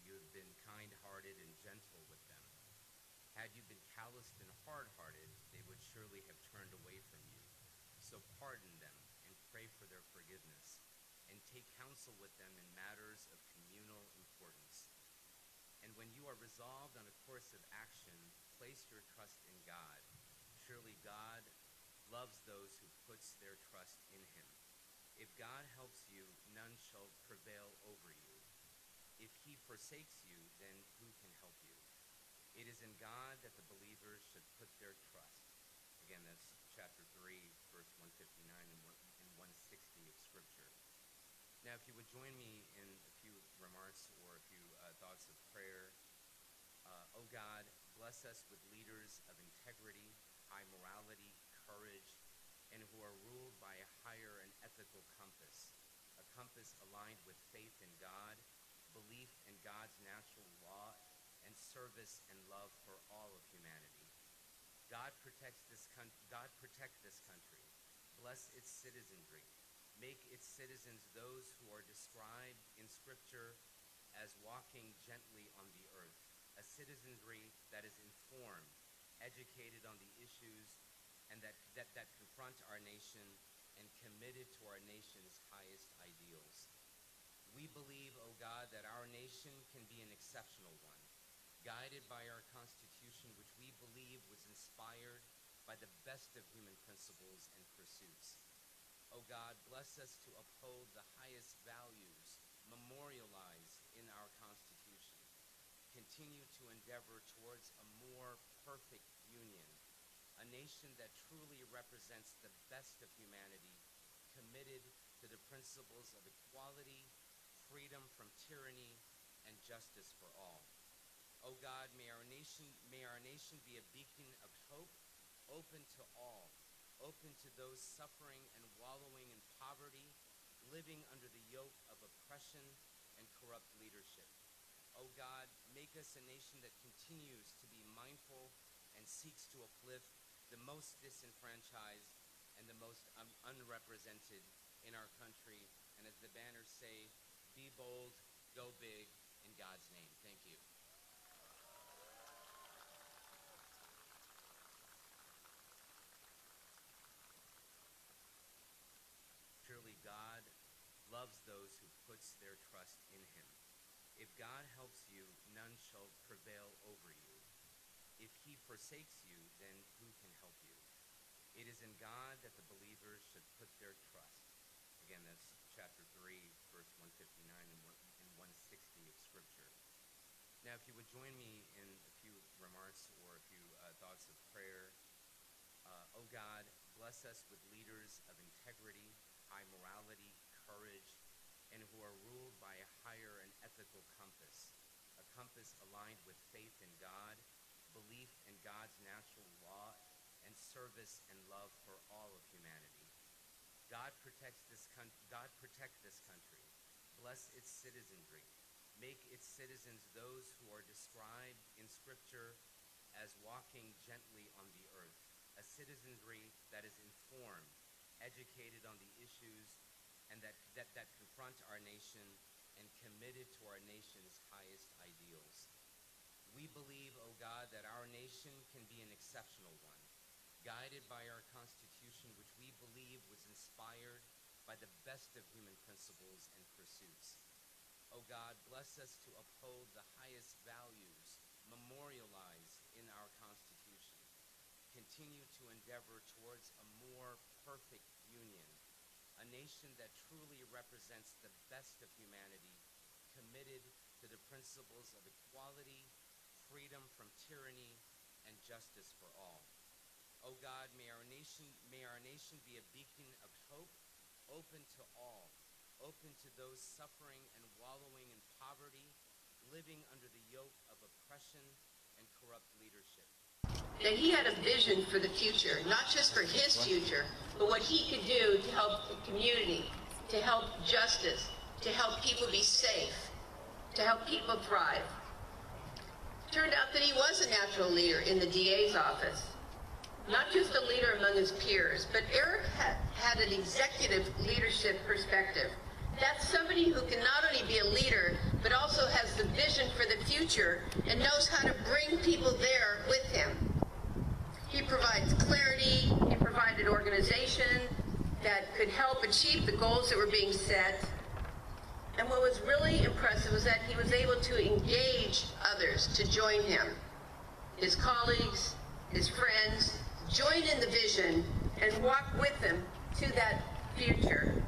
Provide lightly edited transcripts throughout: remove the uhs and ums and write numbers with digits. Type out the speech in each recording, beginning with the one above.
you have been kind-hearted and gentle with them. Had you been calloused and hard-hearted, they would surely have turned away from you. So pardon them and pray for their forgiveness, and take counsel with them in matters of communal importance. And when you are resolved on a course of action, place your trust in God. Surely God loves those who puts their trust in him. If God helps you, none shall prevail over you. If he forsakes you, then who can help you? It is in God that the believers should put their trust. Again, that's chapter 3, verse 159 and 160 of Scripture. Now, if you would join me in a few remarks or a few thoughts of prayer. O God, bless us with leaders of integrity, high morality, courage, and who are ruled by a higher and ethical compass, a compass aligned with faith in God, belief in God's natural law, and service and love for all of humanity. God protect this country. Bless its citizenry. Make its citizens those who are described in Scripture as walking gently on the earth, a citizenry that is informed, educated on the issues and that confront our nation and committed to our nation's highest ideals. We believe, O God, that our nation can be an exceptional one, guided by our Constitution, which we believe was inspired by the best of human principles and pursuits. O God, bless us to uphold the highest values memorialized in our Constitution. Continue to endeavor towards a more perfect union, a nation that truly represents the best of humanity, committed to the principles of equality, freedom from tyranny, and justice for all. O God, may our nation be a beacon of hope, open to all, open to those suffering and wallowing in poverty, living under the yoke of oppression and corrupt leadership. O God, make us a nation that continues to be mindful and seeks to uplift the most disenfranchised and the most unrepresented in our country. And as the banners say, be bold, go big, in God's name. Thank you. Surely God loves those who puts their trust in him. If God helps you, none shall prevail over you. If he forsakes you, then who can help you? It is in God that the believers should put their trust. Again, that's chapter 3, verse 159 and 160 of Scripture. Now, if you would join me in a few remarks or a few thoughts of prayer. O God, bless us with leaders of integrity, high morality, courage, and who are ruled by a higher and ethical compass, a compass aligned with faith in God, belief in God's natural law, and service and love for all of humanity. God protect this country. Bless its citizenry. Make its citizens those who are described in Scripture as walking gently on the earth, a citizenry that is informed, educated on the issues and that confront our nation and committed to our nation's highest ideals. We believe, O God, that our nation can be an exceptional one, guided by our Constitution, which we believe was inspired by the best of human principles and pursuits. O God, bless us to uphold the highest values memorialized in our Constitution. Continue to endeavor towards a more perfect union, a nation that truly represents the best of humanity, committed to the principles of equality, freedom from tyranny, and justice for all. O God, may our nation be a beacon of hope, open to all, open to those suffering and wallowing in poverty, living under the yoke of oppression and corrupt leadership. That he had a vision for the future, not just for his future, but what he could do to help the community, to help justice, to help people be safe, to help people thrive. Turned out that he was a natural leader in the DA's office. Not just a leader among his peers, but Eric had an executive leadership perspective. That's somebody who can not only be a leader, but also has the vision for future and knows how to bring people there with him. He provides clarity, he provided organization that could help achieve the goals that were being set. And what was really impressive was that he was able to engage others to join him. His colleagues, his friends, join in the vision and walk with them to that future.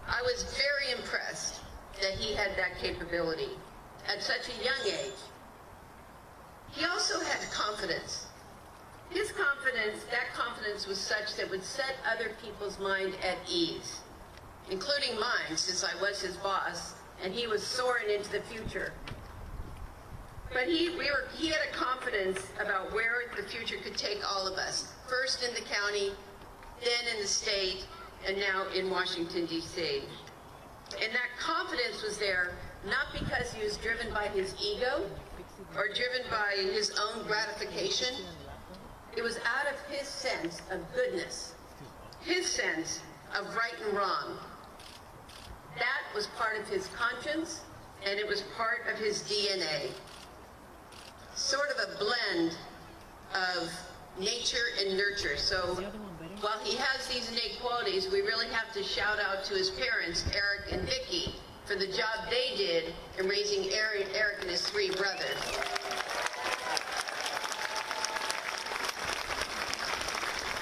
I was very impressed that he had that capability at such a young age. He also had confidence. His confidence, that confidence was such that would set other people's mind at ease, including mine, since I was his boss, and he was soaring into the future. But he had a confidence about where the future could take all of us, first in the county, then in the state, and now in Washington, D.C. And that confidence was there not because he was driven by his ego or driven by his own gratification. It was out of his sense of goodness, his sense of right and wrong. That was part of his conscience, and it was part of his DNA. Sort of a blend of nature and nurture. So while he has these innate qualities, we really have to shout out to his parents, Eric and Vicki, for the job they did in raising Eric and his three brothers.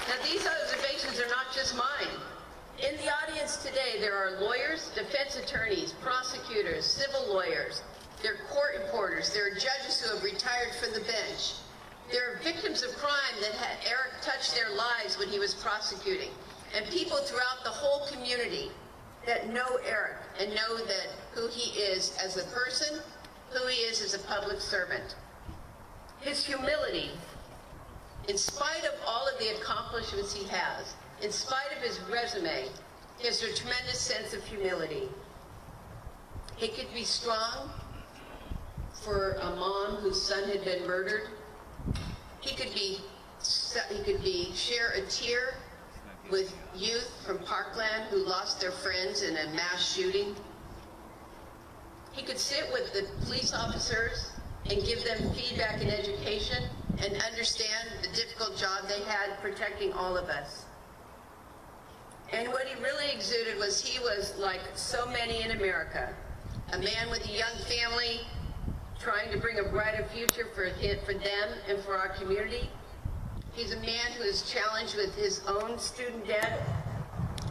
Now, these observations are not just mine. In the audience today, there are lawyers, defense attorneys, prosecutors, civil lawyers. There are court reporters. There are judges who have retired from the bench. There are victims of crime that had Eric touched their lives when he was prosecuting. And people throughout the whole community that know Eric and know that who he is as a person, who he is as a public servant. His humility, in spite of all of the accomplishments he has, in spite of his resume, he has a tremendous sense of humility. He could be strong for a mom whose son had been murdered. He could share a tear with youth from Parkland who lost their friends in a mass shooting. He could sit with the police officers and give them feedback and education and understand the difficult job they had protecting all of us. And what he really exuded was he was like so many in America, a man with a young family trying to bring a brighter future for them and for our community. He's a man who is challenged with his own student debt.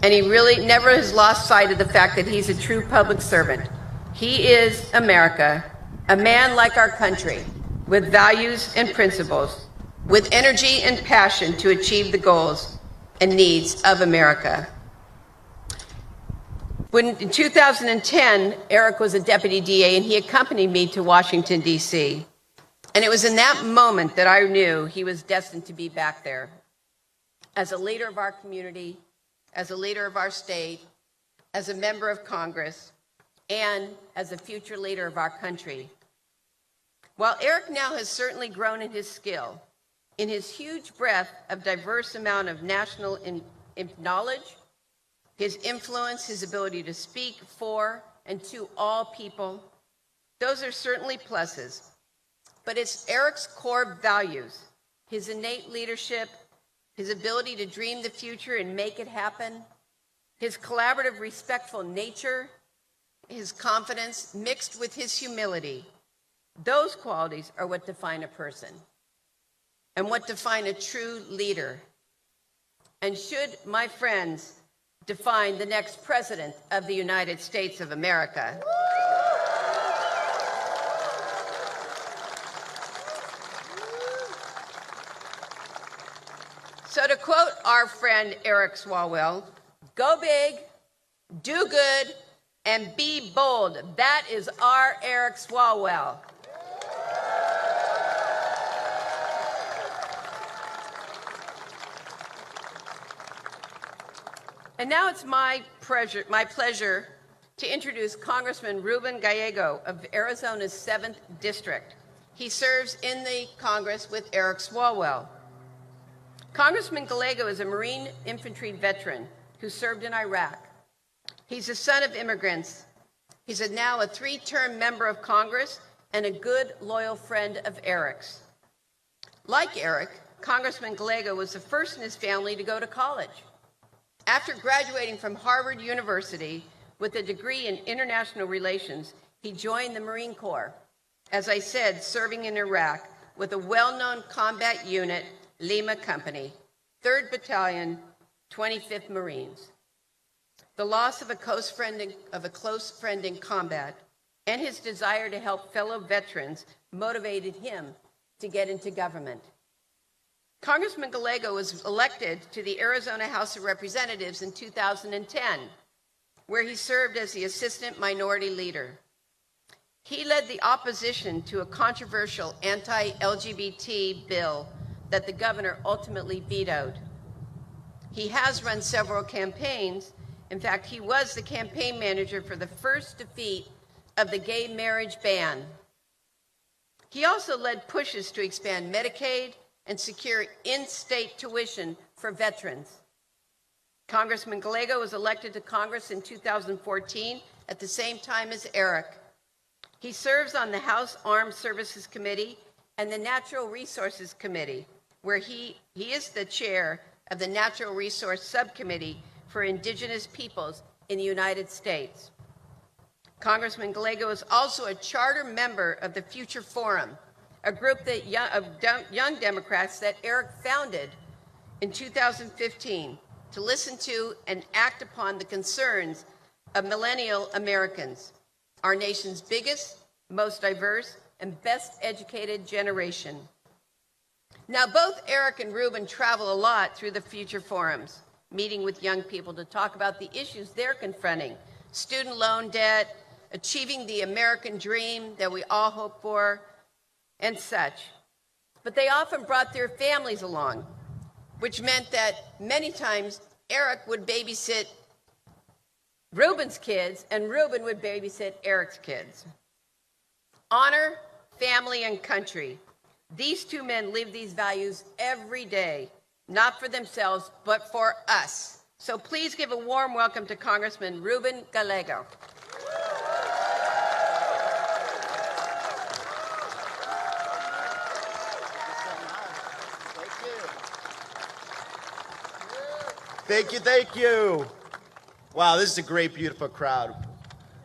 And he really never has lost sight of the fact that he's a true public servant. He is America, a man like our country, with values and principles, with energy and passion to achieve the goals and needs of America. In 2010, Eric was a deputy DA, and he accompanied me to Washington, D.C. And it was in that moment that I knew he was destined to be back there as a leader of our community, as a leader of our state, as a member of Congress, and as a future leader of our country. While Eric now has certainly grown in his skill, in his huge breadth of diverse amount of national knowledge, his influence, his ability to speak for and to all people, those are certainly pluses. But it's Eric's core values, his innate leadership, his ability to dream the future and make it happen, his collaborative, respectful nature, his confidence mixed with his humility. Those qualities are what define a person and what define a true leader. And should, my friends, define the next president of the United States of America. So to quote our friend Eric Swalwell, go big, do good, and be bold. That is our Eric Swalwell. And now it's my pleasure to introduce Congressman Ruben Gallego of Arizona's 7th District. He serves in the Congress with Eric Swalwell. Congressman Gallego is a Marine infantry veteran who served in Iraq. He's the son of immigrants. He's now a 3-term member of Congress and a good, loyal friend of Eric's. Like Eric, Congressman Gallego was the first in his family to go to college. After graduating from Harvard University with a degree in international relations, he joined the Marine Corps, as I said, serving in Iraq with a well-known combat unit, Lima Company, 3rd Battalion, 25th Marines. The loss of a close friend in combat and his desire to help fellow veterans motivated him to get into government. Congressman Gallego was elected to the Arizona House of Representatives in 2010, where he served as the Assistant Minority Leader. He led the opposition to a controversial anti-LGBT bill that the governor ultimately vetoed. He has run several campaigns. In fact, he was the campaign manager for the first defeat of the gay marriage ban. He also led pushes to expand Medicaid and secure in-state tuition for veterans. Congressman Gallego was elected to Congress in 2014 at the same time as Eric. He serves on the House Armed Services Committee and the Natural Resources Committee, where he is the chair of the Natural Resource Subcommittee for Indigenous Peoples in the United States. Congressman Gallego is also a charter member of the Future Forum, a group of young Democrats that Eric founded in 2015 to listen to and act upon the concerns of millennial Americans, our nation's biggest, most diverse, and best educated generation. Now, both Eric and Ruben travel a lot through the Future Forums, meeting with young people to talk about the issues they're confronting: student loan debt, achieving the American dream that we all hope for, and such. But they often brought their families along, which meant that many times Eric would babysit Ruben's kids and Ruben would babysit Eric's kids. Honor, family, and country. These two men live these values every day, not for themselves, but for us. So please give a warm welcome to Congressman Ruben Gallego. Thank you, thank you. Wow, this is a great, beautiful crowd.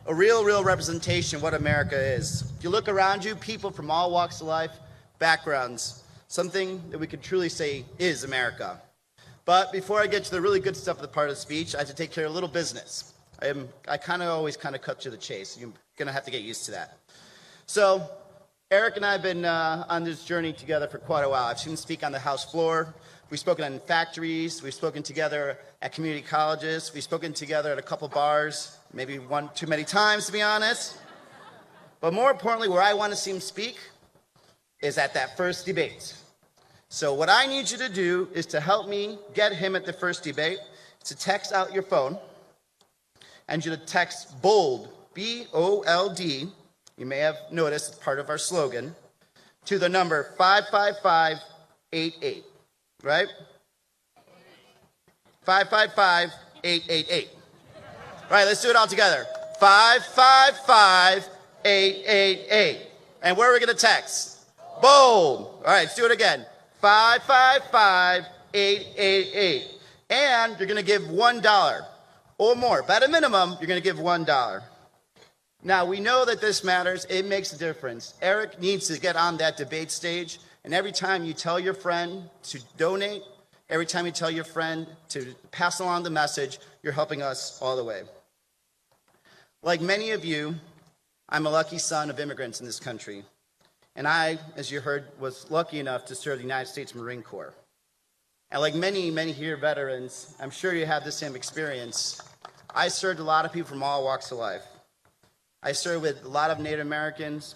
A real representation of what America is. If you look around you, people from all walks of life, backgrounds, something that we could truly say is America. But before I get to the really good stuff of the part of the speech, I have to take care of a little business. I always cut to the chase. You're gonna have to get used to that. So, Eric and I have been on this journey together for quite a while. I've seen him speak on the House floor. We've spoken in factories. We've spoken together at community colleges. We've spoken together at a couple bars, maybe one too many times, to be honest. But more importantly, where I want to see him speak is at that first debate. So what I need you to do is to help me get him at the first debate, to text out your phone, and you to text BOLD, B-O-L-D, you may have noticed it's part of our slogan, to the number 55588, right? 555-888. All right, let's do it all together. 555-888. And where are we going to text? Bold. All right, let's do it again. 555-888. And you're going to give $1 or more. But at a minimum, you're going to give $1. Now, we know that this matters. It makes a difference. Eric needs to get on that debate stage. And every time you tell your friend to donate, every time you tell your friend to pass along the message, you're helping us all the way. Like many of you, I'm a lucky son of immigrants in this country. And I, as you heard, was lucky enough to serve the United States Marine Corps. And like many here veterans, I'm sure you have the same experience. I served a lot of people from all walks of life. I served with a lot of Native Americans,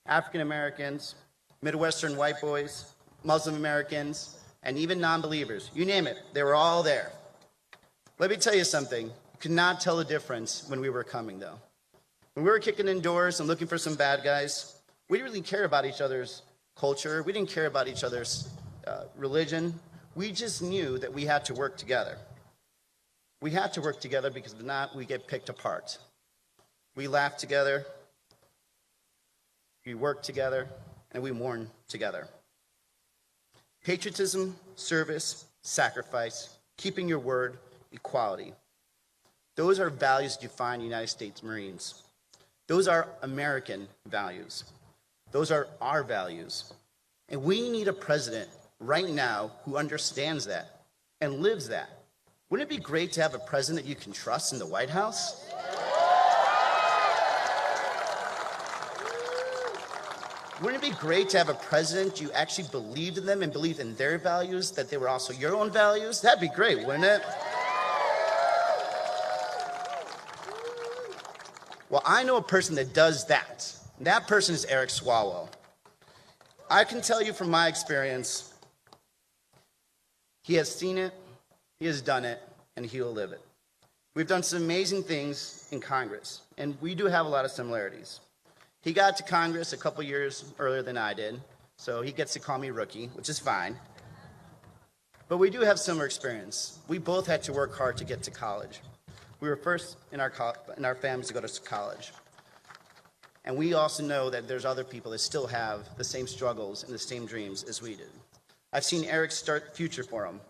African Americans, Midwestern white boys, Muslim Americans, and even non-believers. You name it, they were all there. Let me tell you something. You could not tell the difference when we were coming, though. When we were kicking in doors and looking for some bad guys, we didn't really care about each other's culture. We didn't care about each other's religion. We just knew that we had to work together. We had to work together because if not, we get picked apart. We laughed together. we work together, and we mourn together. Patriotism, service, sacrifice, keeping your word, equality. Those are values that define United States Marines. Those are American values. Those are our values. And we need a president right now who understands that and lives that. Wouldn't it be great to have a president you can trust in the White House? Wouldn't it be great to have a president you actually believed in them and believed in their values, that they were also your own values? That'd be great, wouldn't it? Well, I know a person that does that. And that person is Eric Swalwell. I can tell you from my experience, he has seen it, he has done it, and he will live it. We've done some amazing things in Congress, and we do have a lot of similarities. He got to Congress a couple years earlier than I did, so he gets to call me rookie, which is fine. But we do have similar experience. We both had to work hard to get to college. We were first in our families to go to college. And we also know that there's other people that still have the same struggles and the same dreams as we did. I've seen Eric start Future Forum,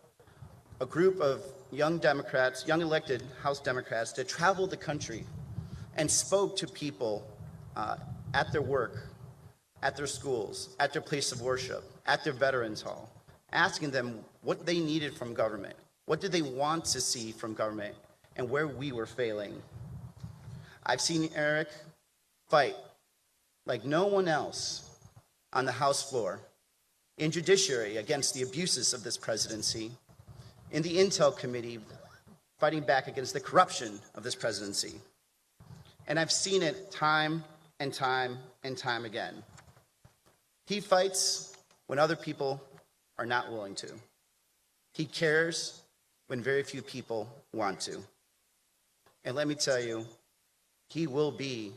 a group of young Democrats, young elected House Democrats that traveled the country and spoke to people at their work, at their schools, at their place of worship, at their Veterans Hall, asking them what they needed from government, what did they want to see from government, and where we were failing. I've seen Eric fight like no one else on the House floor, in judiciary against the abuses of this presidency, in the Intel Committee fighting back against the corruption of this presidency. And I've seen it time and time and time again. He fights when other people are not willing to. He cares when very few people want to. And let me tell you, he will be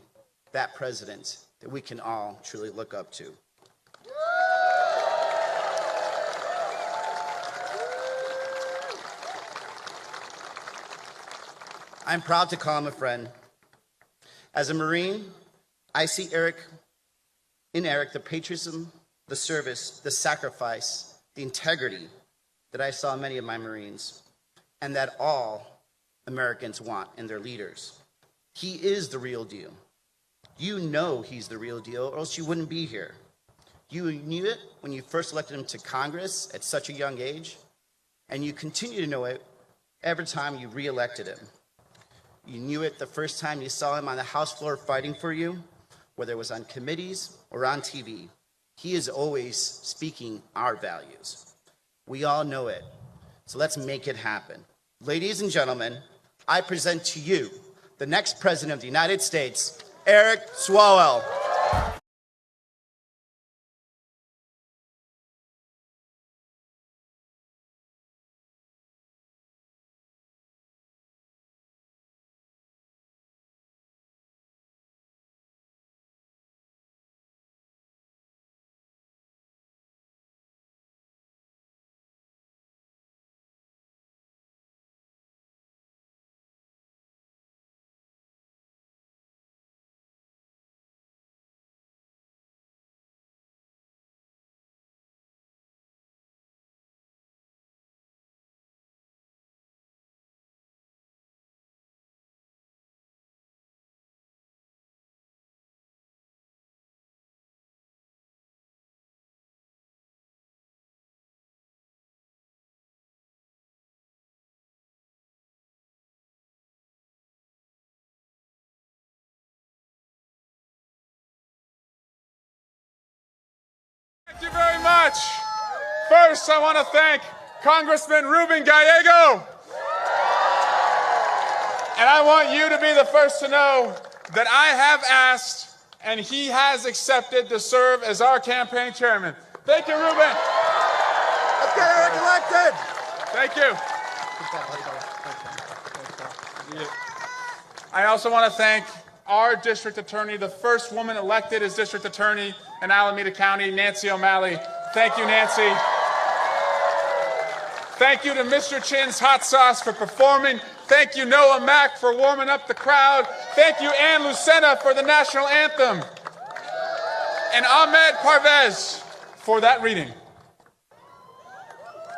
that president that we can all truly look up to. I'm proud to call him a friend. As a Marine, I see in Eric the patriotism, the service, the sacrifice, the integrity that I saw in many of my Marines, and that all Americans want in their leaders. He is the real deal. You know he's the real deal, or else you wouldn't be here. You knew it when you first elected him to Congress at such a young age, and you continue to know it every time you re-elected him. You knew it the first time you saw him on the House floor fighting for you, whether it was on committees or on TV. He is always speaking our values. We all know it, so let's make it happen. Ladies and gentlemen, I present to you the next President of the United States, Eric Swalwell. Thank you very much. First, I want to thank Congressman Ruben Gallego. And I want you to be the first to know that I have asked and he has accepted to serve as our campaign chairman. Thank you, Ruben. Let's get Eric elected. Thank you. I also want to thank our district attorney, the first woman elected as district attorney in Alameda County, Nancy O'Malley. Thank you, Nancy. Thank you to Mr. Chin's Hot Sauce for performing. Thank you, Noah Mack, for warming up the crowd. Thank you, Ann Lucena, for the national anthem. and Ahmed Parvez for that reading.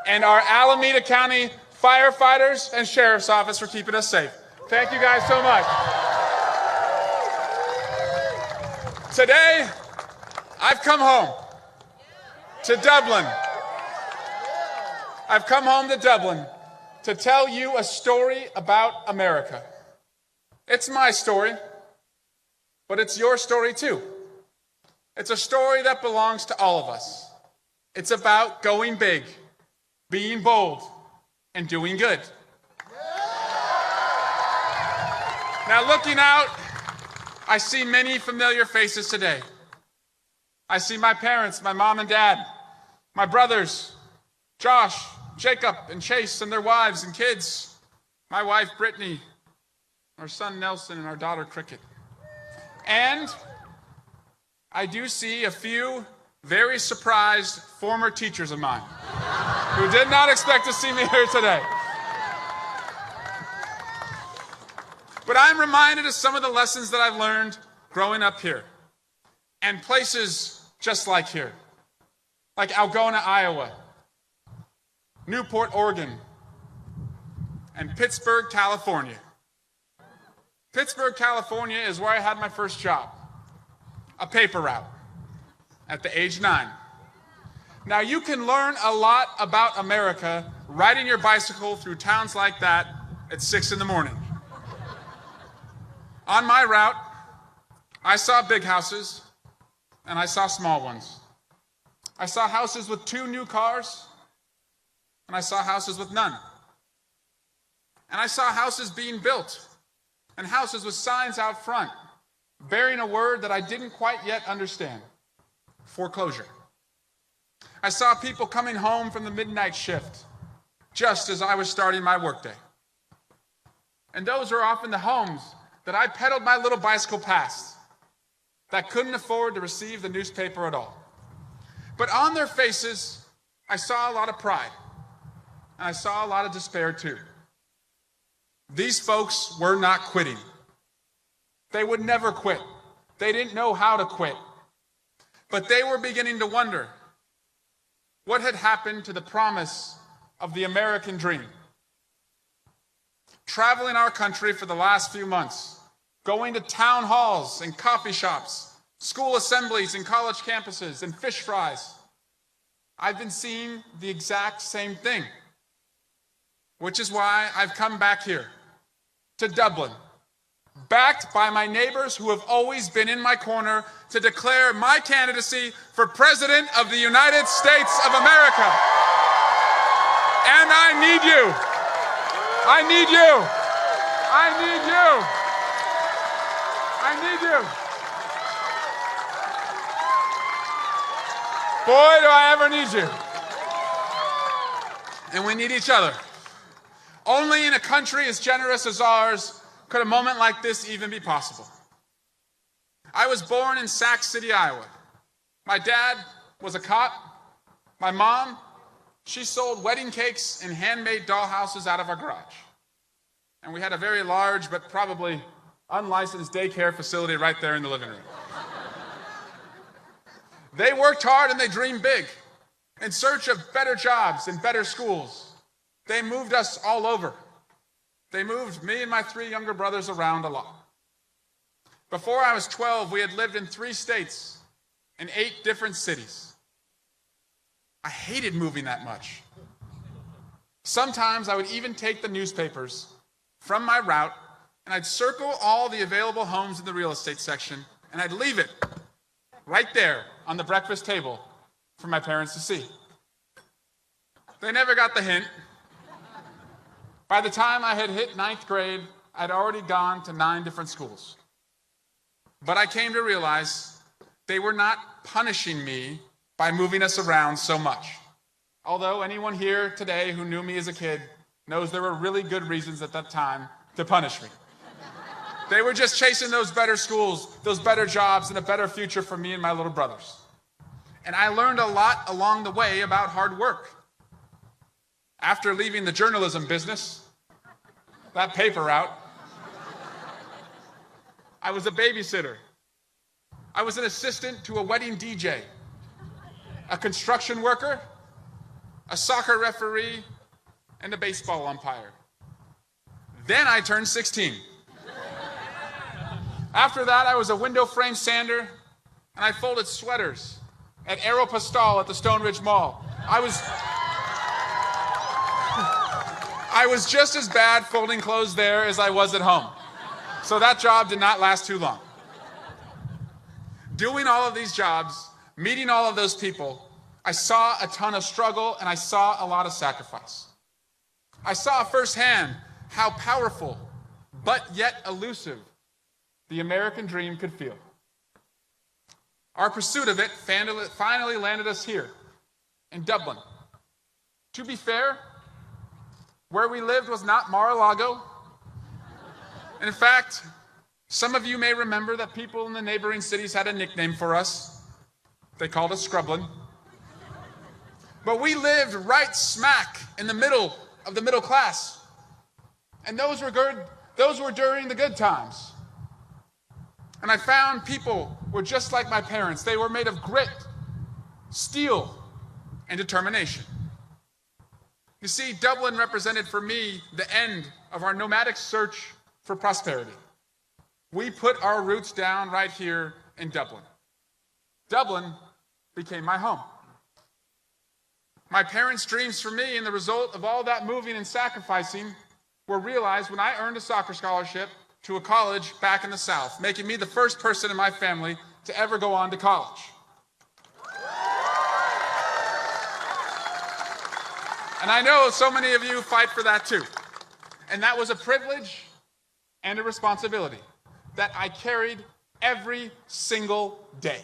And our Alameda County firefighters and sheriff's office for keeping us safe. Thank you guys so much. Today, I've come home to Dublin. I've come home to Dublin to tell you a story about America. It's my story, but it's your story too. It's a story that belongs to all of us. It's about going big, being bold, and doing good. Now, looking out, I see many familiar faces today. I see my parents, my mom and dad, my brothers, Josh, Jacob, and Chase, and their wives and kids, my wife, Brittany, our son, Nelson, and our daughter, Cricket. And I do see a few very surprised former teachers of mine who did not expect to see me here today. But I'm reminded of some of the lessons that I've learned growing up here and places just like here, like Algona, Iowa, Newport, Oregon, and Pittsburgh, California. Pittsburgh, California is where I had my first job, a paper route, at the age 9. Now, you can learn a lot about America riding your bicycle through towns like that at 6 in the morning. On my route, I saw big houses and I saw small ones. I saw houses with 2 new cars and I saw houses with none. And I saw houses being built and houses with signs out front bearing a word that I didn't quite yet understand: foreclosure. I saw people coming home from the midnight shift just as I was starting my workday. And those were often the homes that I pedaled my little bicycle past that couldn't afford to receive the newspaper at all. But on their faces, I saw a lot of pride, and I saw a lot of despair too. These folks were not quitting. They would never quit. They didn't know how to quit. But they were beginning to wonder what had happened to the promise of the American dream. Traveling our country for the last few months, going to town halls and coffee shops, school assemblies and college campuses and fish fries, I've been seeing the exact same thing, which is why I've come back here to Dublin, backed by my neighbors who have always been in my corner to declare my candidacy for President of the United States of America. And I need you. I need you. I need you. I need you. Boy, do I ever need you. And we need each other. Only in a country as generous as ours could a moment like this even be possible. I was born in Sac City, Iowa. My dad was a cop. My mom, she sold wedding cakes and handmade dollhouses out of our garage. And we had a very large but probably unlicensed daycare facility right there in the living room. They worked hard and they dreamed big in search of better jobs and better schools. They moved us all over. They moved me and my 3 younger brothers around a lot. Before I was 12, we had lived in 3 states and 8 different cities. I hated moving that much. Sometimes I would even take the newspapers from my route and I'd circle all the available homes in the real estate section and I'd leave it right there on the breakfast table for my parents to see. They never got the hint. By the time I had hit 9th grade, I'd already gone to 9 different schools. But I came to realize they were not punishing me by moving us around so much. Although anyone here today who knew me as a kid knows there were really good reasons at that time to punish me. They were just chasing those better schools, those better jobs, and a better future for me and my little brothers. And I learned a lot along the way about hard work. After leaving the journalism business, that paper route, I was a babysitter. I was an assistant to a wedding DJ, a construction worker, a soccer referee, and a baseball umpire. Then I turned 16. After that, I was a window frame sander, and I folded sweaters at Aeropostale at the Stone Ridge Mall. I was just as bad folding clothes there as I was at home. So that job did not last too long. Doing all of these jobs, meeting all of those people, I saw a ton of struggle and I saw a lot of sacrifice. I saw firsthand how powerful, but yet elusive, the American dream could feel. Our pursuit of it finally landed us here, in Dublin. To be fair, where we lived was not Mar-a-Lago. In fact, some of you may remember that people in the neighboring cities had a nickname for us. They called us Scrublin. But we lived right smack in the middle of the middle class. And those were during the good times. And I found people were just like my parents. They were made of grit, steel, and determination. You see, Dublin represented for me the end of our nomadic search for prosperity. We put our roots down right here in Dublin. Dublin became my home. My parents' dreams for me and the result of all that moving and sacrificing were realized when I earned a soccer scholarship to a college back in the South, making me the first person in my family to ever go on to college. And I know so many of you fight for that too. And that was a privilege and a responsibility that I carried every single day.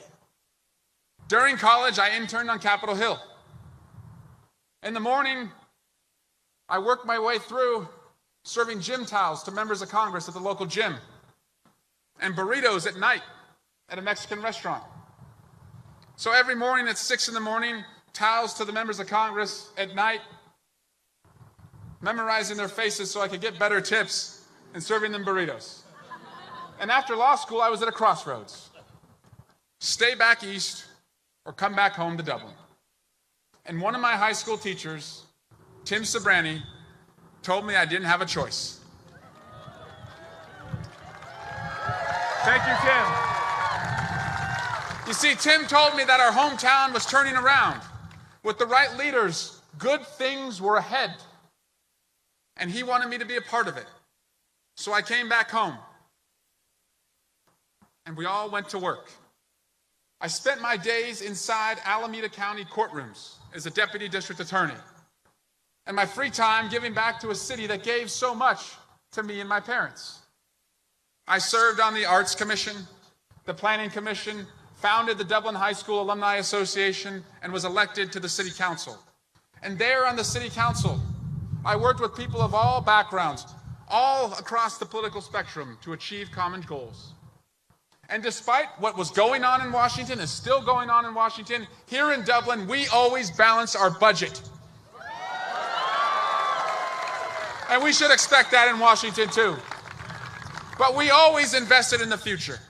During college, I interned on Capitol Hill. In the morning, I worked my way through serving gym towels to members of Congress at the local gym, and burritos at night at a Mexican restaurant. So every morning at 6 in the morning, towels to the members of Congress at night, memorizing their faces so I could get better tips and serving them burritos. And after law school, I was at a crossroads. Stay back east or come back home to Dublin. And one of my high school teachers, Tim Sobrani, told me I didn't have a choice. Thank you, Tim. You see, Tim told me that our hometown was turning around. With the right leaders, good things were ahead. And he wanted me to be a part of it. So I came back home. And we all went to work. I spent my days inside Alameda County courtrooms as a deputy district attorney. And my free time giving back to a city that gave so much to me and my parents. I served on the Arts Commission, the Planning Commission, founded the Dublin High School Alumni Association, and was elected to the City Council. And there on the City Council, I worked with people of all backgrounds, all across the political spectrum to achieve common goals. And despite what was going on in Washington, is still going on in Washington, here in Dublin, we always balance our budget. And we should expect that in Washington too. But we always invested in the future.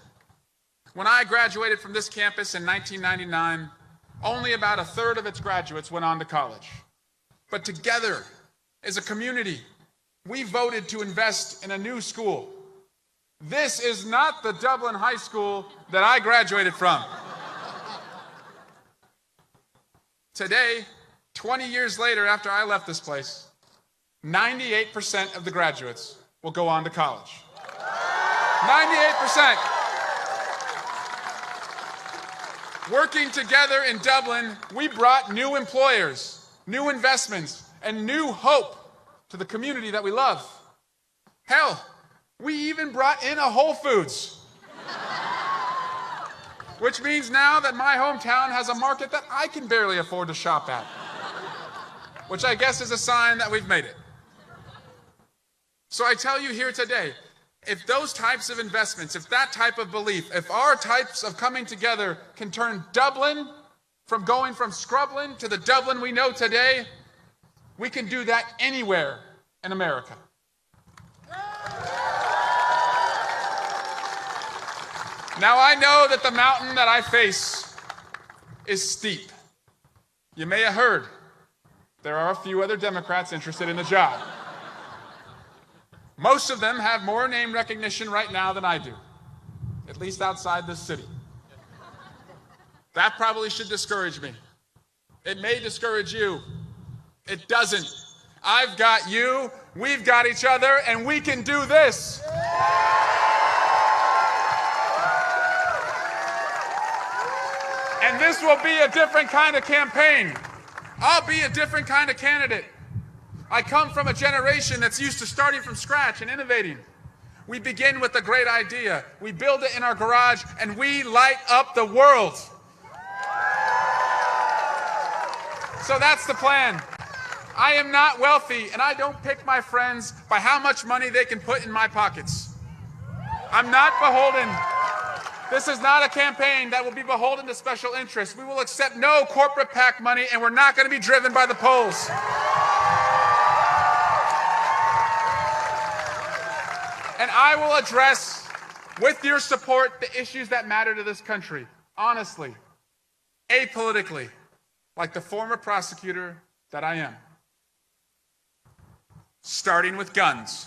When I graduated from this campus in 1999, only about a third of its graduates went on to college. But together, as a community, we voted to invest in a new school. This is not the Dublin High School that I graduated from. Today, 20 years later after I left this place, 98% of the graduates will go on to college. 98%. Working together in Dublin, we brought new employers, new investments, and new hope to the community that we love. Hell, we even brought in a Whole Foods. Which means now that my hometown has a market that I can barely afford to shop at. Which I guess is a sign that we've made it. So I tell you here today, if those types of investments, if that type of belief, if our types of coming together can turn Dublin from going from Scrublin to the Dublin we know today, we can do that anywhere in America. Now, I know that the mountain that I face is steep. You may have heard there are a few other Democrats interested in the job. Most of them have more name recognition right now than I do, at least outside this city. That probably should discourage me. It may discourage you. It doesn't. I've got you, we've got each other, and we can do this. And this will be a different kind of campaign. I'll be a different kind of candidate. I come from a generation that's used to starting from scratch and innovating. We begin with a great idea. We build it in our garage, and we light up the world. So that's the plan. I am not wealthy, and I don't pick my friends by how much money they can put in my pockets. I'm not beholden. This is not a campaign that will be beholden to special interests. We will accept no corporate PAC money, and we're not going to be driven by the polls. And I will address, with your support, the issues that matter to this country, honestly, apolitically, like the former prosecutor that I am. Starting with guns.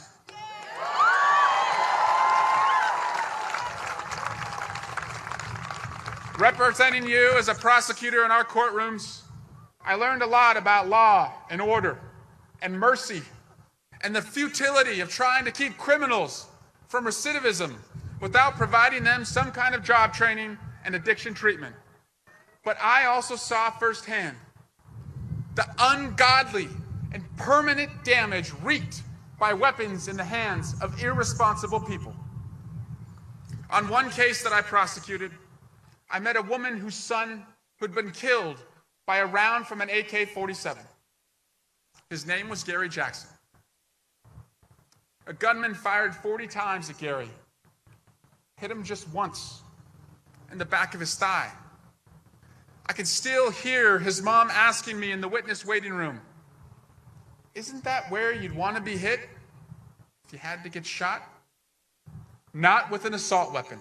Representing you as a prosecutor in our courtrooms, I learned a lot about law and order and mercy and the futility of trying to keep criminals from recidivism without providing them some kind of job training and addiction treatment. But I also saw firsthand the ungodly and permanent damage wreaked by weapons in the hands of irresponsible people. On one case that I prosecuted, I met a woman whose son who'd been killed by a round from an AK-47. His name was Gary Jackson. A gunman fired 40 times at Gary, hit him just once in the back of his thigh. I can still hear his mom asking me in the witness waiting room, "Isn't that where you'd want to be hit if you had to get shot?" Not with an assault weapon.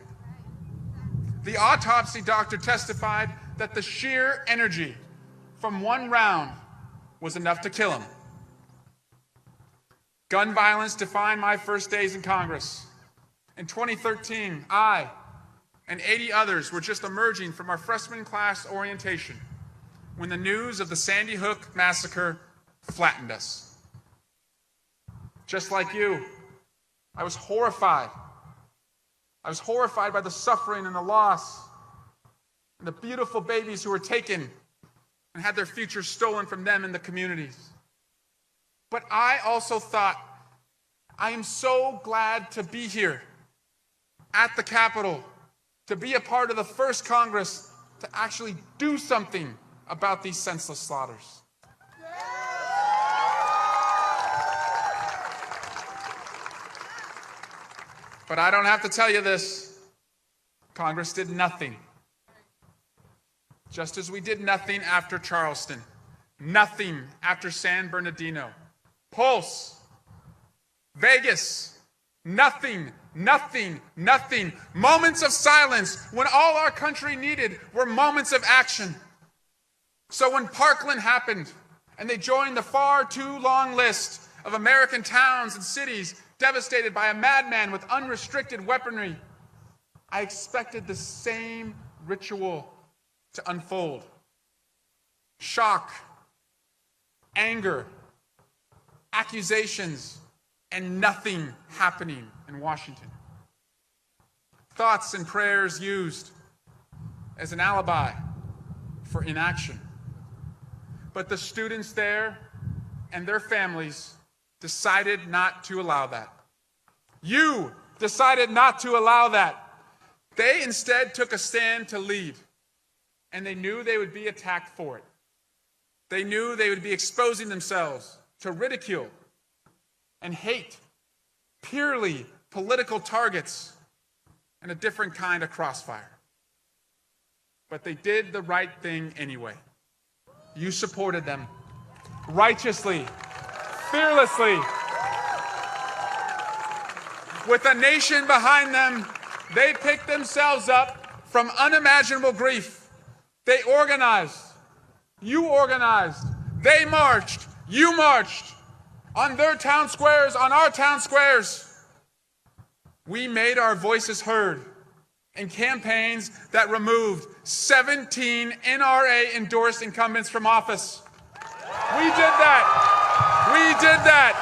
The autopsy doctor testified that the sheer energy from one round was enough to kill him. Gun violence defined my first days in Congress. In 2013, I and 80 others were just emerging from our freshman class orientation when the news of the Sandy Hook massacre flattened us. Just like you, I was horrified. I was horrified by the suffering and the loss and the beautiful babies who were taken and had their futures stolen from them in the communities. But I also thought, I am so glad to be here at the Capitol, to be a part of the first Congress to actually do something about these senseless slaughters. But I don't have to tell you this. Congress did nothing. Just as we did nothing after Charleston, nothing after San Bernardino, Pulse, Vegas, nothing, nothing, nothing. Moments of silence when all our country needed were moments of action. So when Parkland happened and they joined the far too long list of American towns and cities devastated by a madman with unrestricted weaponry, I expected the same ritual to unfold. Shock, anger, accusations, and nothing happening in Washington. Thoughts and prayers used as an alibi for inaction. But the students there and their families decided not to allow that. You decided not to allow that. They instead took a stand to lead, and they knew they would be attacked for it. They knew they would be exposing themselves to ridicule and hate, purely political targets, and a different kind of crossfire. But they did the right thing anyway. You supported them righteously, fearlessly, with a nation behind them They picked themselves up from unimaginable grief. They organized. You organized. They marched. You marched. On their town squares, on our town squares. We made our voices heard in campaigns that removed 17 NRA-endorsed incumbents from office. We did that. We did that.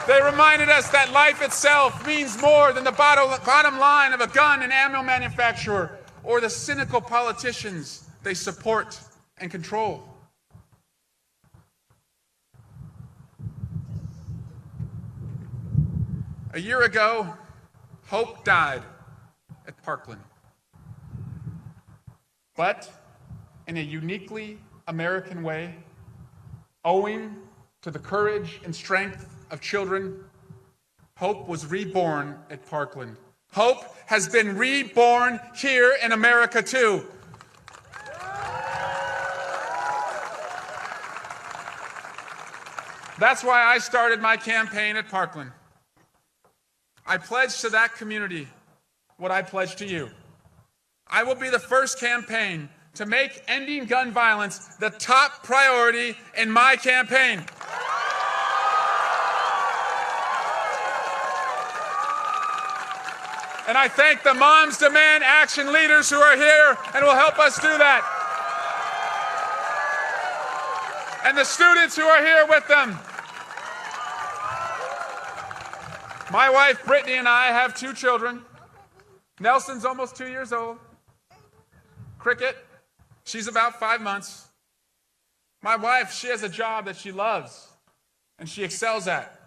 They reminded us that life itself means more than the bottom line of a gun and ammo manufacturer or the cynical politicians they support and control. A year ago, hope died at Parkland. But in a uniquely American way, owing to the courage and strength of children, hope was reborn at Parkland. Hope has been reborn here in America too. That's why I started my campaign at Parkland. I pledge to that community what I pledge to you. I will be the first campaign to make ending gun violence the top priority in my campaign. And I thank the Moms Demand Action leaders who are here and will help us do that. And the students who are here with them. My wife, Brittany, and I have 2 children. Nelson's almost 2 years old. Cricket, she's about 5 months. My wife, she has a job that she loves and she excels at.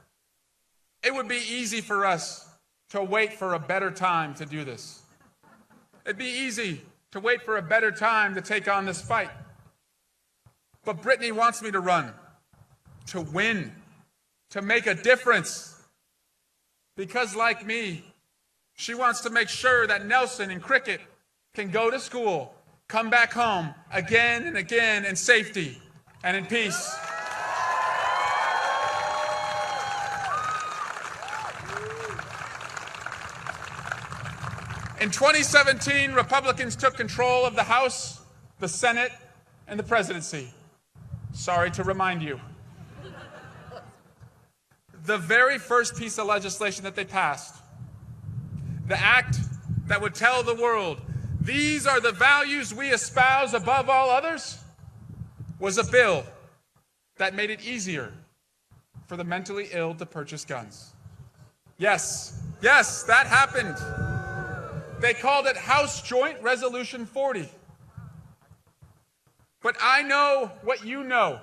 It would be easy for us to wait for a better time to do this. It'd be easy to wait for a better time to take on this fight. But Brittany wants me to run, to win, to make a difference. Because like me, she wants to make sure that Nelson and Cricket can go to school, come back home again and again in safety and in peace. In 2017, Republicans took control of the House, the Senate, and the presidency. Sorry to remind you. The very first piece of legislation that they passed, the act that would tell the world, these are the values we espouse above all others, was a bill that made it easier for the mentally ill to purchase guns. Yes, that happened. They called it House Joint Resolution 40. But I know what you know.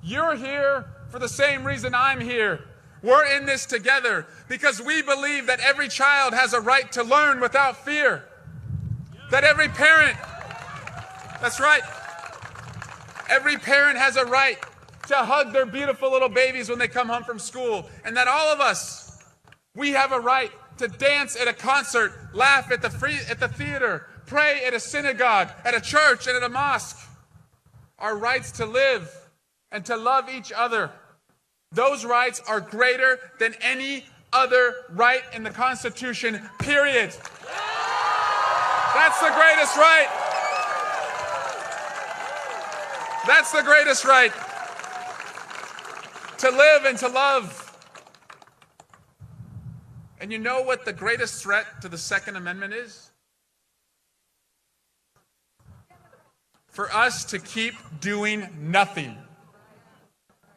You're here for the same reason I'm here. We're in this together because we believe that every child has a right to learn without fear. That every parent, that's right, every parent has a right to hug their beautiful little babies when they come home from school. And that all of us, we have a right to dance at a concert, laugh at the theater, pray at a synagogue, at a church, and at a mosque. Our rights to live and to love each other. Those rights are greater than any other right in the Constitution, period. That's the greatest right. That's the greatest right. To live and to love. And you know what the greatest threat to the Second Amendment is? For us to keep doing nothing.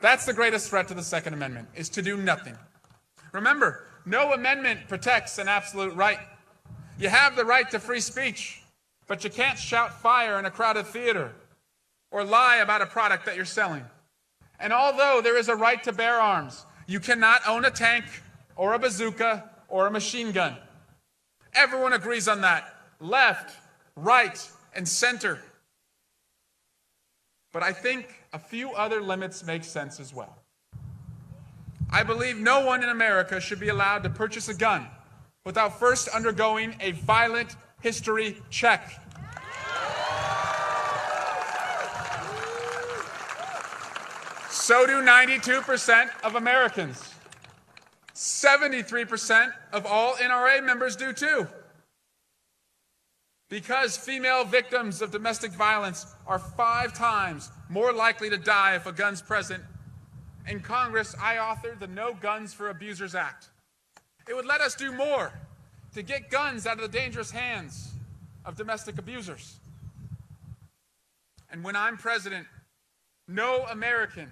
That's the greatest threat to the Second Amendment, is to do nothing. Remember, no amendment protects an absolute right. You have the right to free speech, but you can't shout fire in a crowded theater or lie about a product that you're selling. And although there is a right to bear arms, you cannot own a tank or a bazooka or a machine gun. Everyone agrees on that. Left, right, and center. But I think a few other limits make sense as well. I believe no one in America should be allowed to purchase a gun without first undergoing a violent history check. So do 92% of Americans. 73% of all NRA members do too. Because female victims of domestic violence are 5 times more likely to die if a gun's present, in Congress, I authored the No Guns for Abusers Act. It would let us do more to get guns out of the dangerous hands of domestic abusers. And when I'm president, no American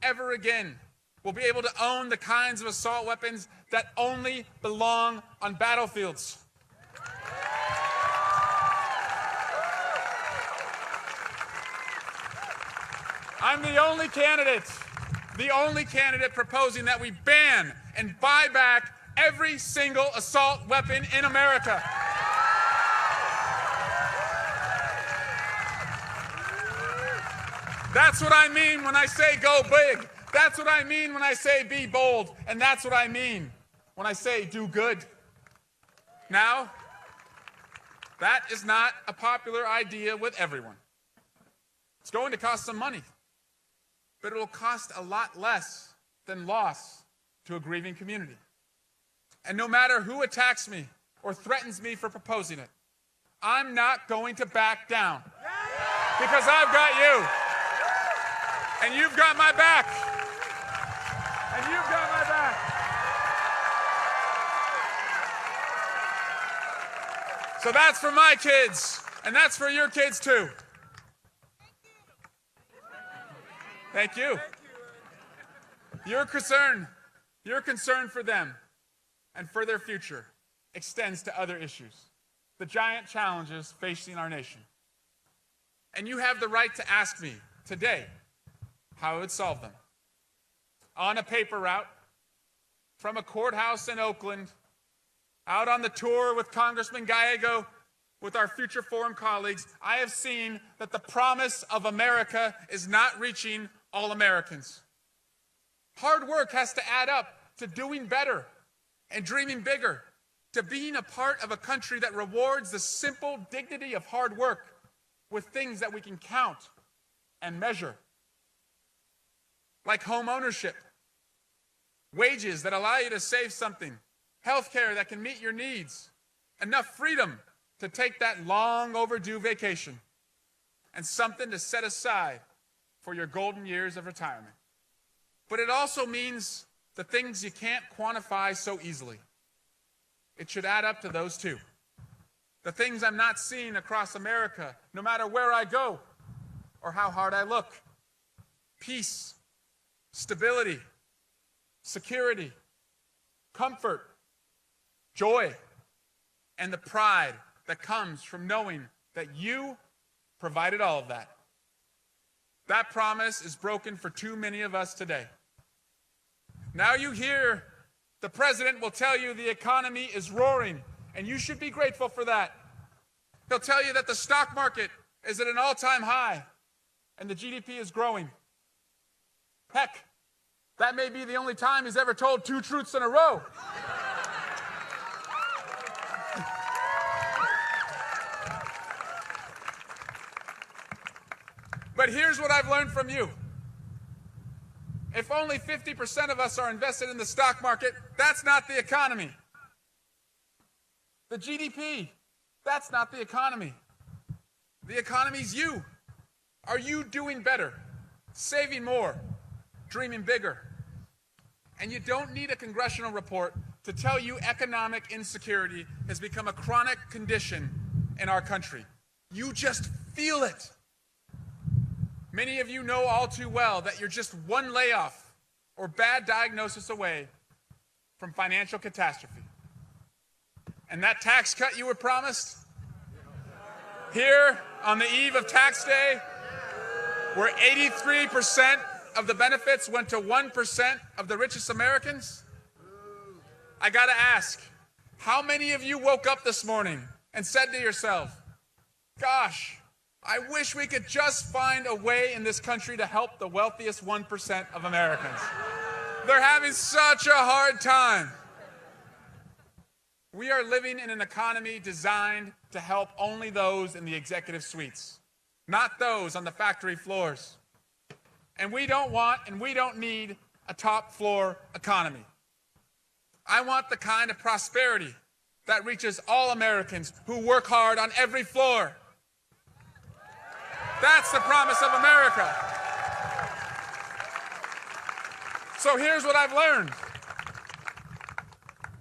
ever again will be able to own the kinds of assault weapons that only belong on battlefields. I'm the only candidate proposing that we ban and buy back every single assault weapon in America. That's what I mean when I say go big. That's what I mean when I say be bold. And that's what I mean when I say do good. Now, that is not a popular idea with everyone. It's going to cost some money, but it will cost a lot less than loss to a grieving community. And no matter who attacks me or threatens me for proposing it, I'm not going to back down. Because I've got you. And you've got my back. And you've got my back. So that's for my kids, and that's for your kids too. Thank you. Your concern for them and for their future extends to other issues, the giant challenges facing our nation. And you have the right to ask me today how I would solve them. On a paper route, from a courthouse in Oakland, out on the tour with Congressman Gallego, with our Future Forum colleagues, I have seen that the promise of America is not reaching all Americans. Hard work has to add up to doing better and dreaming bigger, to being a part of a country that rewards the simple dignity of hard work with things that we can count and measure. Like home ownership, wages that allow you to save something, health care that can meet your needs, enough freedom to take that long overdue vacation, and something to set aside for your golden years of retirement. But it also means the things you can't quantify so easily. It should add up to those too. The things I'm not seeing across America, no matter where I go or how hard I look. Peace, stability, security, comfort, joy, and the pride that comes from knowing that you provided all of that. That promise is broken for too many of us today. Now you hear the president will tell you the economy is roaring, and you should be grateful for that. He'll tell you that the stock market is at an all-time high, and the GDP is growing. Heck, that may be the only time he's ever told 2 truths in a row. But here's what I've learned from you. If only 50% of us are invested in the stock market, that's not the economy. The GDP, that's not the economy. The economy's you. Are you doing better, saving more, dreaming bigger? And you don't need a congressional report to tell you economic insecurity has become a chronic condition in our country. You just feel it. Many of you know all too well that you're just one layoff or bad diagnosis away from financial catastrophe. And that tax cut you were promised, here on the eve of tax day, where 83% of the benefits went to 1% of the richest Americans, I gotta ask, how many of you woke up this morning and said to yourself, gosh, I wish we could just find a way in this country to help the wealthiest 1% of Americans. They're having such a hard time. We are living in an economy designed to help only those in the executive suites, not those on the factory floors. And we don't want and we don't need a top floor economy. I want the kind of prosperity that reaches all Americans who work hard on every floor. That's the promise of America. So here's what I've learned.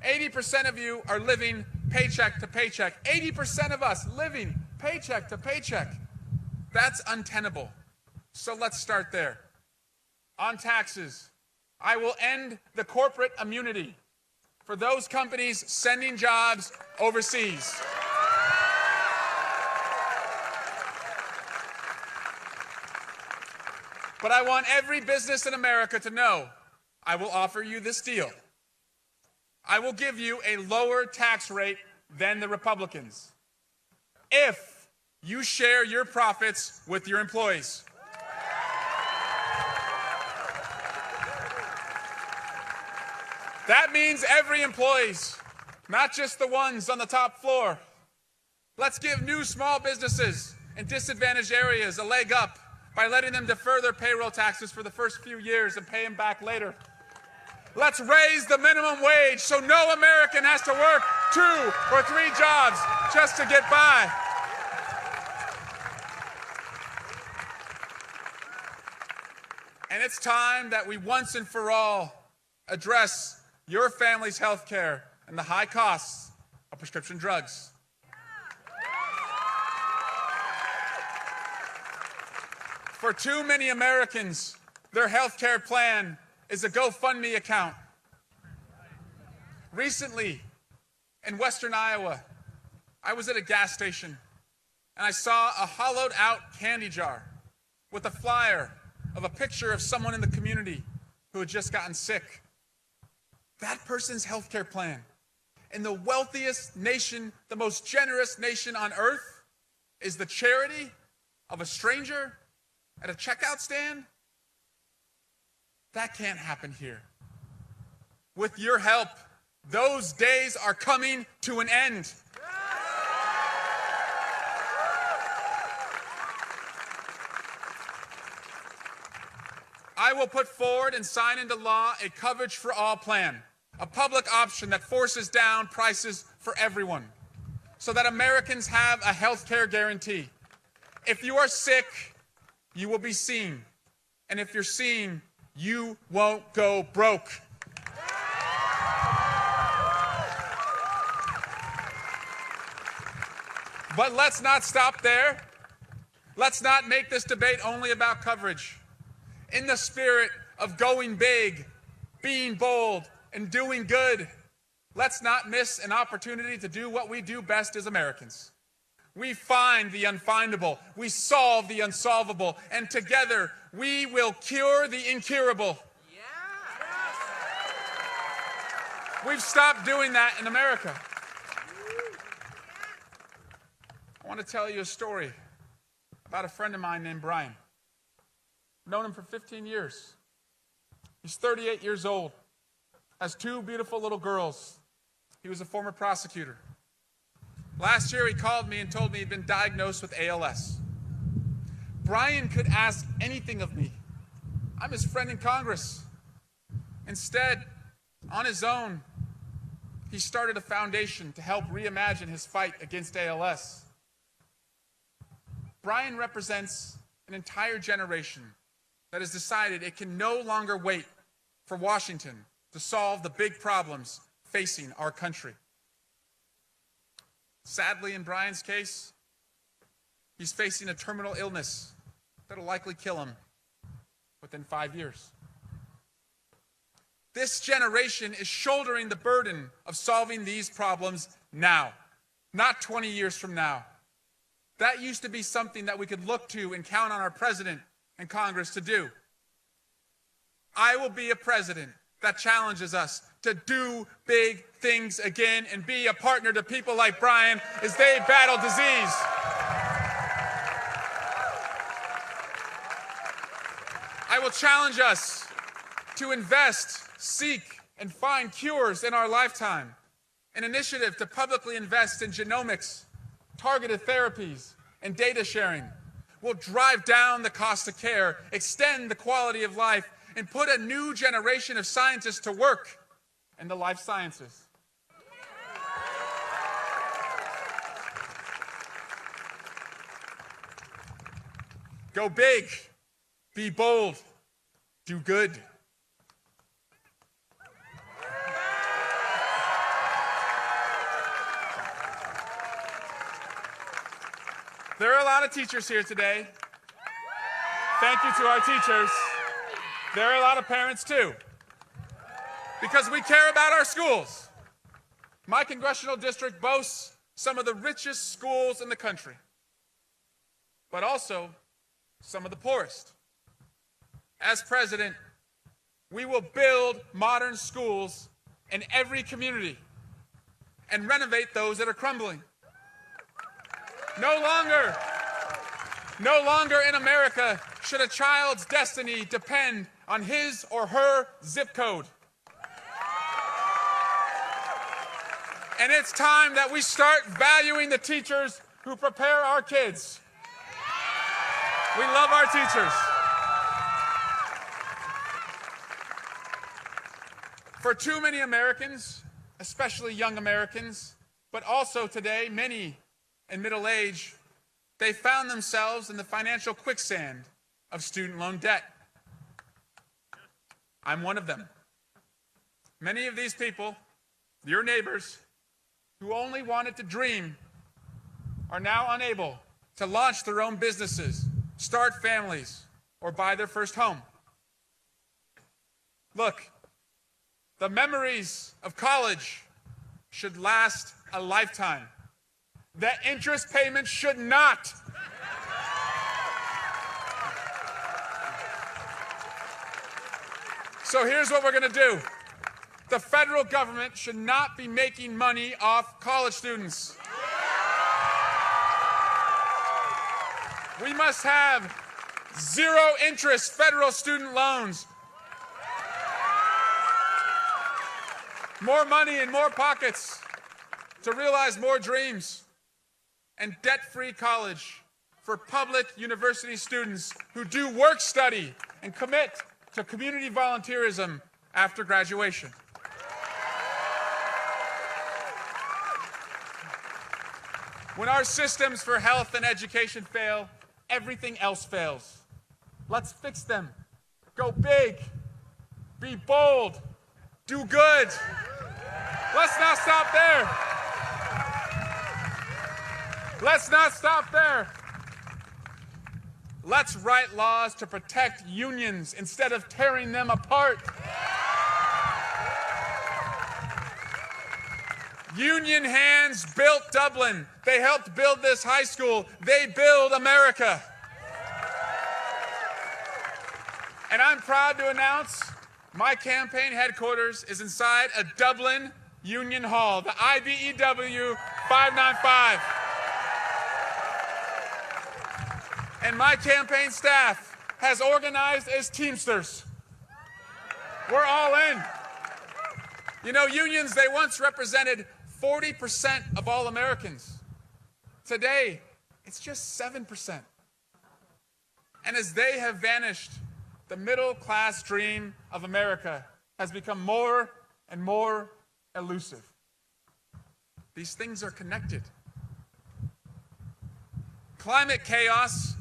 80% of you are living paycheck to paycheck. 80% of us living paycheck to paycheck. That's untenable. So let's start there. On taxes, I will end the corporate immunity for those companies sending jobs overseas. But I want every business in America to know I will offer you this deal. I will give you a lower tax rate than the Republicans if you share your profits with your employees. That means every employee, not just the ones on the top floor. Let's give new small businesses in disadvantaged areas a leg up by letting them defer their payroll taxes for the first few years and pay them back later. Let's raise the minimum wage so no American has to work 2 or 3 jobs just to get by. And it's time that we once and for all address your family's health care and the high costs of prescription drugs. For too many Americans, their health care plan is a GoFundMe account. Recently, in Western Iowa, I was at a gas station and I saw a hollowed out candy jar with a flyer of a picture of someone in the community who had just gotten sick. That person's health care plan in the wealthiest nation, the most generous nation on earth, is the charity of a stranger at a checkout stand? That can't happen here. With your help, those days are coming to an end. I will put forward and sign into law a coverage for all plan, a public option that forces down prices for everyone, so that Americans have a health care guarantee. If you are sick, you will be seen. And if you're seen, you won't go broke. But let's not stop there. Let's not make this debate only about coverage. In the spirit of going big, being bold, and doing good, let's not miss an opportunity to do what we do best as Americans. We find the unfindable, we solve the unsolvable, and together we will cure the incurable. We've stopped doing that in America. I want to tell you a story about a friend of mine named Brian. I've known him for 15 years. He's 38 years old, has 2 beautiful little girls. He was a former prosecutor. Last year, he called me and told me he'd been diagnosed with ALS. Brian could ask anything of me. I'm his friend in Congress. Instead, on his own, he started a foundation to help reimagine his fight against ALS. Brian represents an entire generation that has decided it can no longer wait for Washington to solve the big problems facing our country. Sadly, in Brian's case, he's facing a terminal illness that'll likely kill him within 5 years. This generation is shouldering the burden of solving these problems now, not 20 years from now. That used to be something that we could look to and count on our president and Congress to do. I will be a president that challenges us to do big things again and be a partner to people like Brian as they battle disease. I will challenge us to invest, seek, and find cures in our lifetime. An initiative to publicly invest in genomics, targeted therapies, and data sharing will drive down the cost of care, extend the quality of life, and put a new generation of scientists to work. and the life sciences. Go big, be bold, do good. There are a lot of teachers here today. Thank you to our teachers. There are a lot of parents too, because we care about our schools. My congressional district boasts some of the richest schools in the country, but also some of the poorest. As president, we will build modern schools in every community and renovate those that are crumbling. No longer in America should a child's destiny depend on his or her zip code. And it's time that we start valuing the teachers who prepare our kids. We love our teachers. For too many Americans, especially young Americans, but also today many in middle age, they found themselves in the financial quicksand of student loan debt. I'm one of them. Many of these people, your neighbors, who only wanted to dream, are now unable to launch their own businesses, start families, or buy their first home. Look, the memories of college should last a lifetime. The interest payments should not. So here's what we're going to do. The federal government should not be making money off college students. We must have zero interest federal student loans. More money in more pockets to realize more dreams. And debt-free college for public university students who do work study and commit to community volunteerism after graduation. When our systems for health and education fail, everything else fails. Let's fix them. Go big. Be bold. Do good. Let's not stop there. Let's not stop there. Let's write laws to protect unions instead of tearing them apart. Union hands built Dublin. They helped build this high school. They build America. And I'm proud to announce my campaign headquarters is inside a Dublin Union Hall, the IBEW 595. And my campaign staff has organized as Teamsters. We're all in. You know, unions, they once represented 40% of all Americans. Today, it's just 7%. And as they have vanished, the middle-class dream of America has become more and more elusive. These things are connected. Climate chaos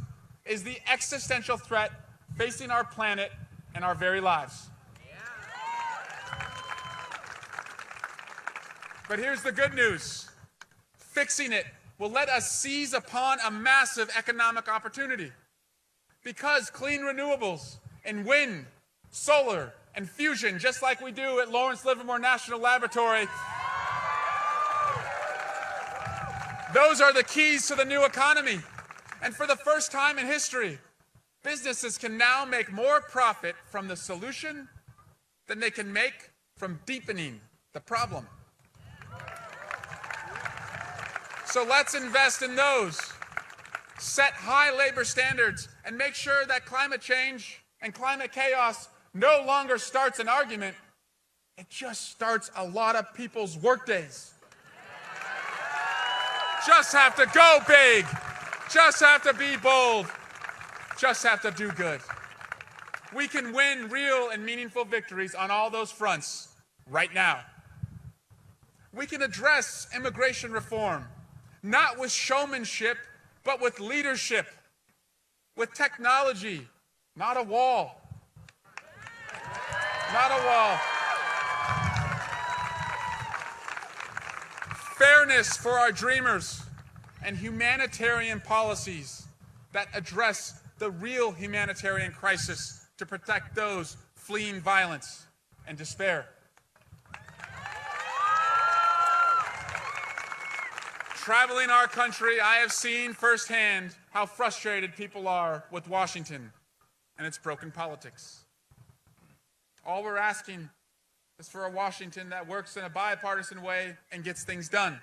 is the existential threat facing our planet and our very lives. But here's the good news. Fixing it will let us seize upon a massive economic opportunity. Because clean renewables and wind, solar, and fusion, just like we do at Lawrence Livermore National Laboratory, those are the keys to the new economy. And for the first time in history, businesses can now make more profit from the solution than they can make from deepening the problem. So let's invest in those, set high labor standards, and make sure that climate change and climate chaos no longer starts an argument. It just starts a lot of people's workdays. Just have to go big. Just have to be bold. Just have to do good. We can win real and meaningful victories on all those fronts right now. We can address immigration reform, not with showmanship, but with leadership, with technology, not a wall. Not a wall. Fairness for our dreamers and humanitarian policies that address the real humanitarian crisis to protect those fleeing violence and despair. Traveling our country, I have seen firsthand how frustrated people are with Washington and its broken politics. All we're asking is for a Washington that works in a bipartisan way and gets things done.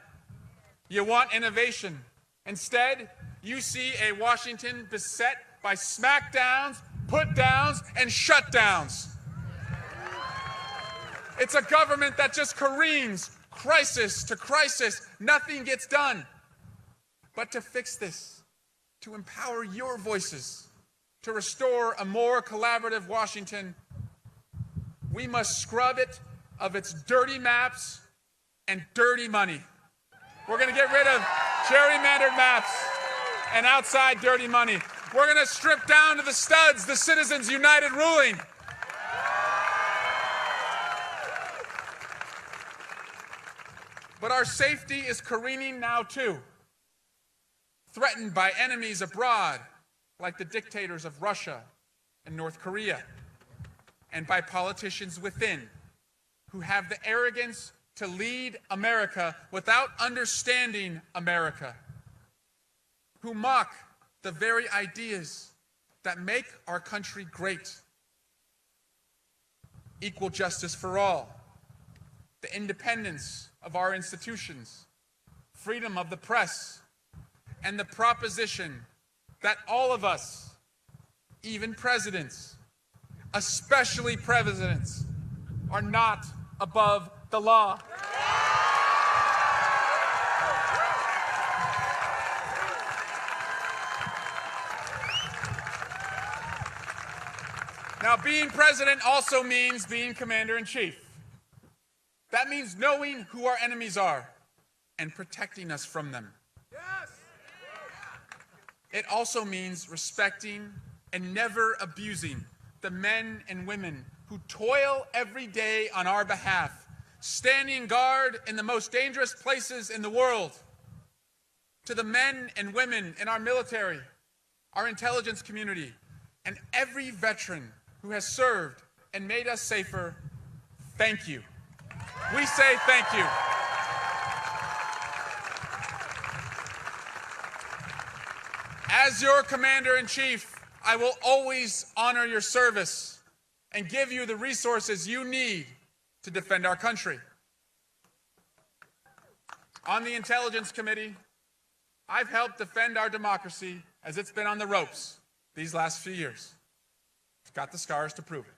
You want innovation. Instead, you see a Washington beset by smackdowns, put-downs, and shutdowns. It's a government that just careens crisis to crisis. Nothing gets done. But to fix this, to empower your voices, to restore a more collaborative Washington, we must scrub it of its dirty maps and dirty money. We're going to get rid of gerrymandered maps and outside dirty money. We're going to strip down to the studs the Citizens United ruling. But our safety is careening now too, threatened by enemies abroad like the dictators of Russia and North Korea, and by politicians within who have the arrogance to lead America without understanding America, who mock the very ideas that make our country great. Equal justice for all, the independence of our institutions, freedom of the press, and the proposition that all of us, even presidents, especially presidents, are not above the law. Now, being president also means being commander-in-chief. That means knowing who our enemies are and protecting us from them. Yes. It also means respecting and never abusing the men and women who toil every day on our behalf, standing guard in the most dangerous places in the world. To the men and women in our military, our intelligence community, and every veteran who has served and made us safer, thank you. We say thank you. As your commander-in-chief, I will always honor your service and give you the resources you need to defend our country. On the Intelligence Committee, I've helped defend our democracy as it's been on the ropes these last few years. I've got the scars to prove it.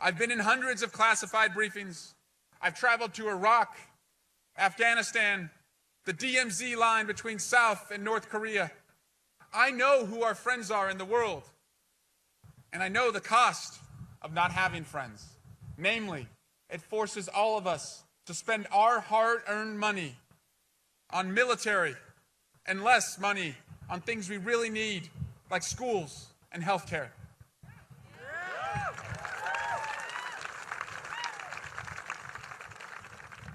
I've been in hundreds of classified briefings. I've traveled to Iraq, Afghanistan, the DMZ line between South and North Korea. I know who our friends are in the world, and I know the cost of not having friends. Namely, it forces all of us to spend our hard-earned money on military and less money on things we really need, like schools and healthcare.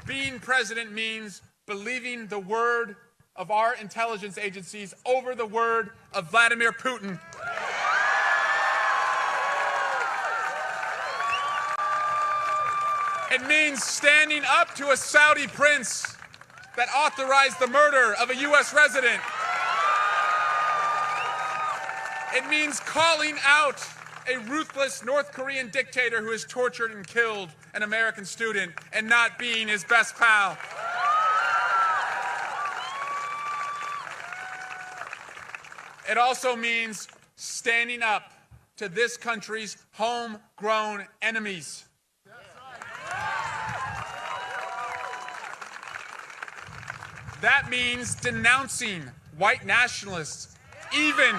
Being president means believing the word of our intelligence agencies over the word of Vladimir Putin. It means standing up to a Saudi prince that authorized the murder of a U.S. resident. It means calling out a ruthless North Korean dictator who has tortured and killed an American student and not being his best pal. It also means standing up to this country's homegrown enemies. That means denouncing white nationalists, even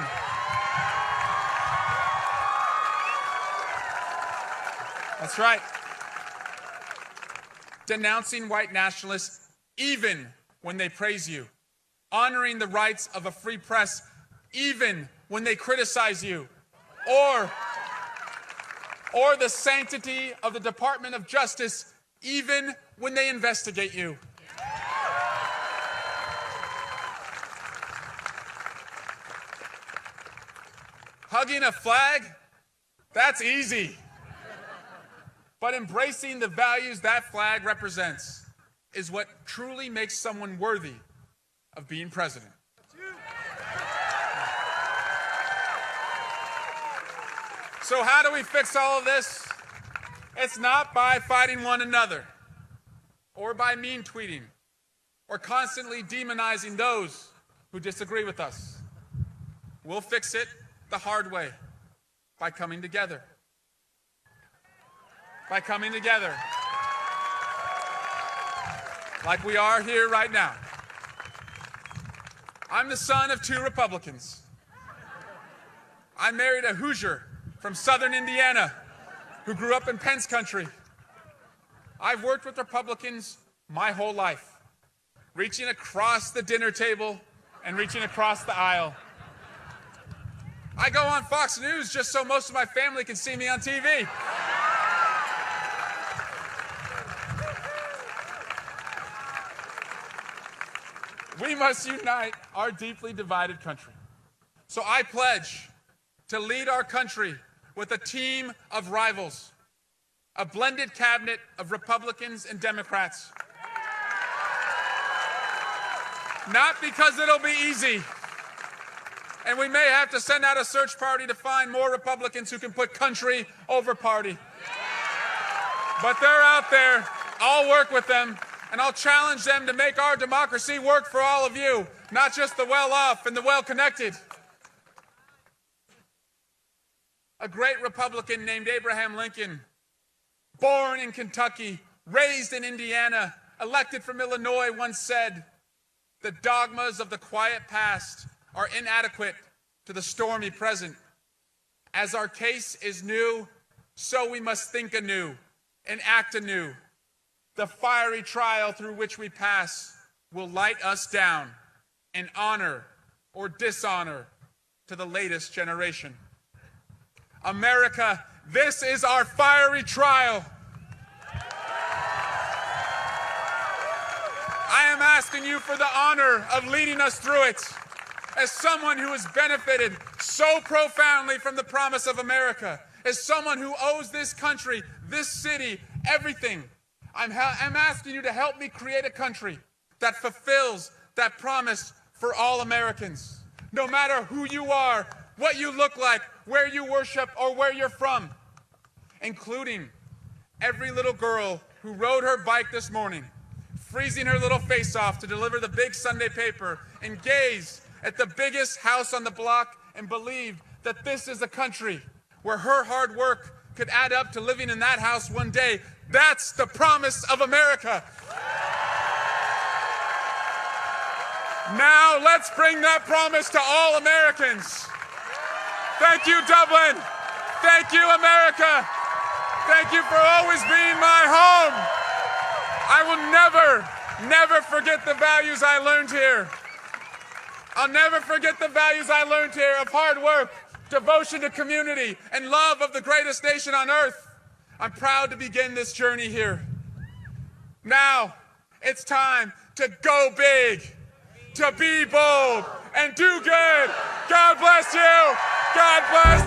that's right. denouncing white nationalists even when they praise you, honoring the rights of a free press even when they criticize you, or the sanctity of the Department of Justice even when they investigate you. Hugging a flag, that's easy. But embracing the values that flag represents is what truly makes someone worthy of being president. So how do we fix all of this? It's not by fighting one another, or by mean tweeting, or constantly demonizing those who disagree with us. We'll fix it the hard way, by coming together. By coming together. Like we are here right now. I'm the son of 2 Republicans. I married a Hoosier from southern Indiana who grew up in Pence country. I've worked with Republicans my whole life, reaching across the dinner table and reaching across the aisle. I go on Fox News just so most of my family can see me on TV. We must unite our deeply divided country. So I pledge to lead our country with a team of rivals, a blended cabinet of Republicans and Democrats. Not because it'll be easy, and we may have to send out a search party to find more Republicans who can put country over party. But they're out there. I'll work with them, and I'll challenge them to make our democracy work for all of you, not just the well-off and the well-connected. A great Republican named Abraham Lincoln, born in Kentucky, raised in Indiana, elected from Illinois, once said, "The dogmas of the quiet past are inadequate to the stormy present. As our case is new, so we must think anew and act anew. The fiery trial through which we pass will light us down and honor or dishonor to the latest generation." America, this is our fiery trial. I am asking you for the honor of leading us through it. As someone who has benefited so profoundly from the promise of America, as someone who owes this country, this city, everything, I'm asking you to help me create a country that fulfills that promise for all Americans. No matter who you are, what you look like, where you worship, or where you're from, including every little girl who rode her bike this morning, freezing her little face off to deliver the big Sunday paper and gaze at the biggest house on the block and believe that this is a country where her hard work could add up to living in that house one day. That's the promise of America. Now let's bring that promise to all Americans. Thank you, Dublin. Thank you, America. Thank you for always being my home. I will never forget the values I learned here. I'll never forget the values I learned here of hard work, devotion to community, and love of the greatest nation on earth. I'm proud to begin this journey here. Now, it's time to go big, to be bold, and do good. God bless you. God bless